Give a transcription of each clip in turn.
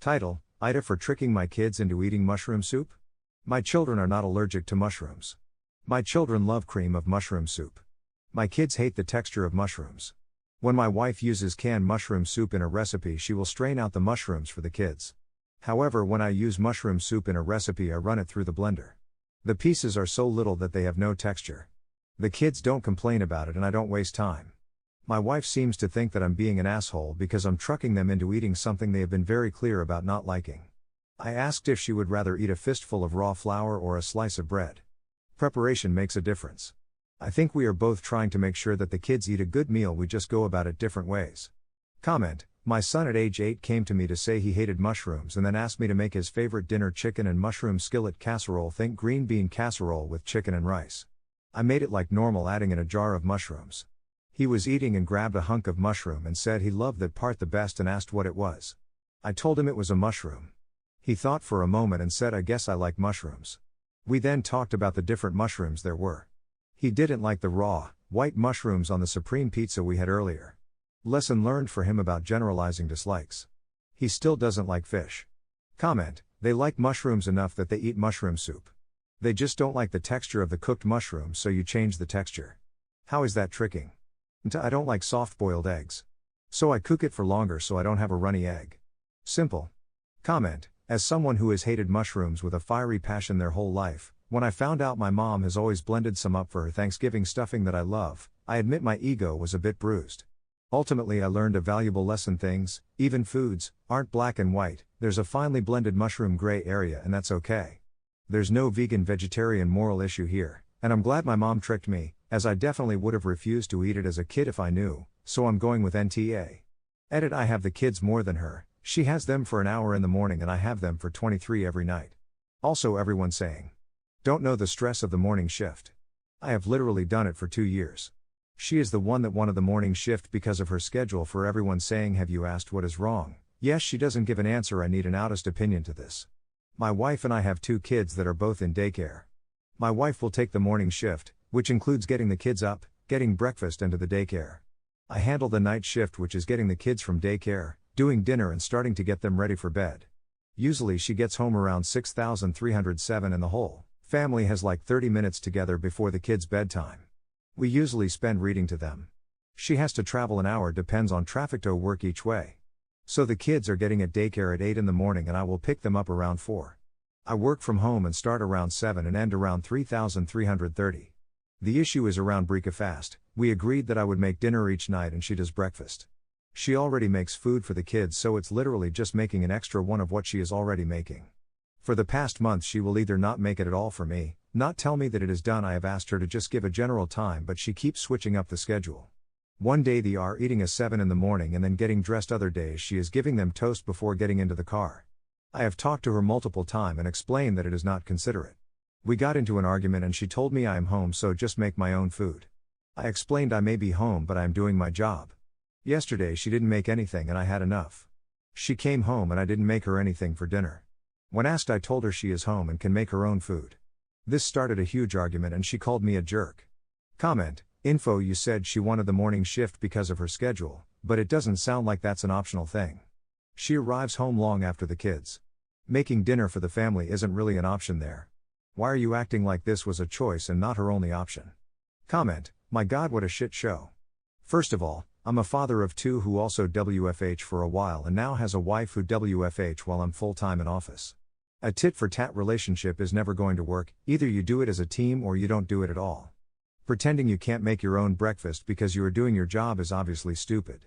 Title: AITA for tricking my kids into eating mushroom soup? My children are not allergic to mushrooms. My children love cream of mushroom soup. My kids hate the texture of mushrooms. When my wife uses canned mushroom soup in a recipe, she will strain out the mushrooms for the kids. However, when I use mushroom soup in a recipe, I run it through the blender. The pieces are so little that they have no texture. The kids don't complain about it and I don't waste time. My wife seems to think that I'm being an asshole because I'm trucking them into eating something they have been very clear about not liking. I asked if she would rather eat a fistful of raw flour or a slice of bread. Preparation makes a difference. I think we are both trying to make sure that the kids eat a good meal, we just go about it different ways. Comment: my son at age 8 came to me to say he hated mushrooms and then asked me to make his favorite dinner, chicken and mushroom skillet casserole. Think green bean casserole with chicken and rice. I made it like normal, adding in a jar of mushrooms. He was eating and grabbed a hunk of mushroom and said he loved that part the best and asked what it was. I told him it was a mushroom. He thought for a moment and said, "I guess I like mushrooms." We then talked about the different mushrooms there were. He didn't like the raw, white mushrooms on the supreme pizza we had earlier. Lesson learned for him about generalizing dislikes. He still doesn't like fish. Comment: they like mushrooms enough that they eat mushroom soup. They just don't like the texture of the cooked mushrooms, so you change the texture. How is that tricking? I don't like soft-boiled eggs. So I cook it for longer so I don't have a runny egg. Simple. Comment: as someone who has hated mushrooms with a fiery passion their whole life, when I found out my mom has always blended some up for her Thanksgiving stuffing that I love, I admit my ego was a bit bruised. Ultimately I learned a valuable lesson: things, even foods, aren't black and white, there's a finely blended mushroom gray area, and that's okay. There's no vegan-vegetarian moral issue here, and I'm glad my mom tricked me, as I definitely would have refused to eat it as a kid if I knew, so I'm going with NTA. Edit: I have the kids more than her, she has them for an hour in the morning and I have them for 23 every night. Also, everyone saying, don't know the stress of the morning shift. I have literally done it for 2 years. She is the one that wanted the morning shift because of her schedule. For everyone saying, have you asked what is wrong? Yes, she doesn't give an answer. I need an honest opinion to this. My wife and I have 2 kids that are both in daycare. My wife will take the morning shift, which includes getting the kids up, getting breakfast and to the daycare. I handle the night shift, which is getting the kids from daycare, doing dinner and starting to get them ready for bed. Usually she gets home around 6,307 and the whole family has like 30 minutes together before the kids' bedtime. We usually spend reading to them. She has to travel an hour, depends on traffic, to work each way. So the kids are getting at daycare at 8 in the morning and I will pick them up around 4. I work from home and start around 7 and end around 3,330. The issue is around breakfast. We agreed that I would make dinner each night and she does breakfast. She already makes food for the kids, so it's literally just making an extra one of what she is already making. For the past month she will either not make it at all for me, not tell me that it is done. I have asked her to just give a general time, but she keeps switching up the schedule. One day they are eating at 7 in the morning and then getting dressed. Other days she is giving them toast before getting into the car. I have talked to her multiple times and explained that it is not considerate. We got into an argument and she told me I am home, so just make my own food. I explained I may be home but I am doing my job. Yesterday she didn't make anything and I had enough. She came home and I didn't make her anything for dinner. When asked, I told her she is home and can make her own food. This started a huge argument and she called me a jerk. Comment: info: you said she wanted the morning shift because of her schedule, but it doesn't sound like that's an optional thing. She arrives home long after the kids. Making dinner for the family isn't really an option there. Why are you acting like this was a choice and not her only option? Comment: my God, what a shit show. First of all, I'm a father of 2 who also WFH for a while and now has a wife who WFH while I'm full-time in office. A tit-for-tat relationship is never going to work. Either you do it as a team or you don't do it at all. Pretending you can't make your own breakfast because you are doing your job is obviously stupid.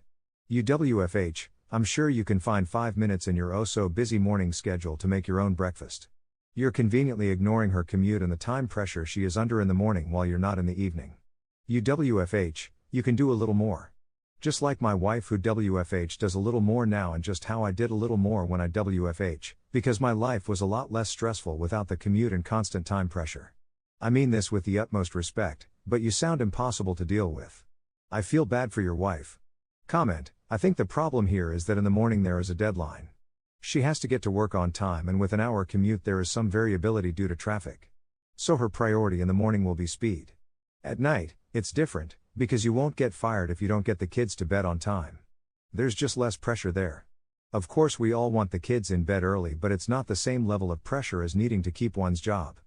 You WFH, I'm sure you can find 5 minutes in your oh-so-busy morning schedule to make your own breakfast. You're conveniently ignoring her commute and the time pressure she is under in the morning while you're not in the evening. You WFH, you can do a little more. Just like my wife who WFH does a little more now, and just how I did a little more when I WFH, because my life was a lot less stressful without the commute and constant time pressure. I mean this with the utmost respect, but you sound impossible to deal with. I feel bad for your wife. Comment: I think the problem here is that in the morning there is a deadline. She has to get to work on time, and with an hour commute there is some variability due to traffic. So her priority in the morning will be speed. At night, it's different, because you won't get fired if you don't get the kids to bed on time. There's just less pressure there. Of course, we all want the kids in bed early, but it's not the same level of pressure as needing to keep one's job.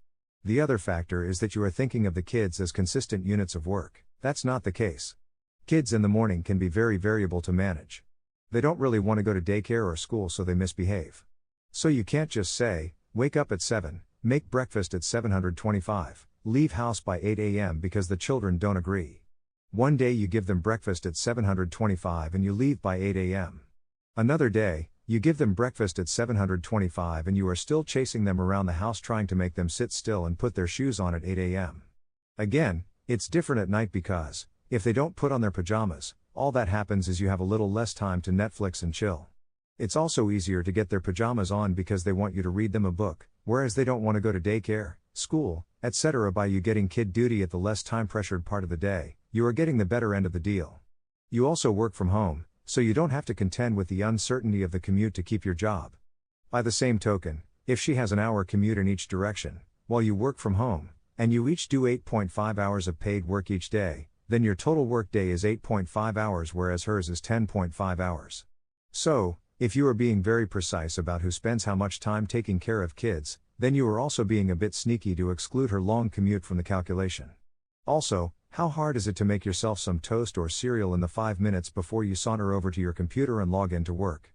The other factor is that you are thinking of the kids as consistent units of work. That's not the case. Kids in the morning can be very variable to manage. They don't really want to go to daycare or school, so they misbehave. So you can't just say, wake up at 7, make breakfast at 7:25, leave house by 8 a.m. because the children don't agree. One day you give them breakfast at 7:25 and you leave by 8 a.m. Another day, you give them breakfast at 7:25 and you are still chasing them around the house trying to make them sit still and put their shoes on at 8 a.m. Again, it's different at night because, if they don't put on their pajamas, all that happens is you have a little less time to Netflix and chill. It's also easier to get their pajamas on because they want you to read them a book, whereas they don't want to go to daycare, school, etc. By you getting kid duty at the less time-pressured part of the day, you are getting the better end of the deal. You also work from home, so you don't have to contend with the uncertainty of the commute to keep your job. By the same token, if she has an hour commute in each direction, while you work from home, and you each do 8.5 hours of paid work each day, then your total work day is 8.5 hours, whereas hers is 10.5 hours. So, if you are being very precise about who spends how much time taking care of kids, then you are also being a bit sneaky to exclude her long commute from the calculation. Also, how hard is it to make yourself some toast or cereal in the 5 minutes before you saunter over to your computer and log into work?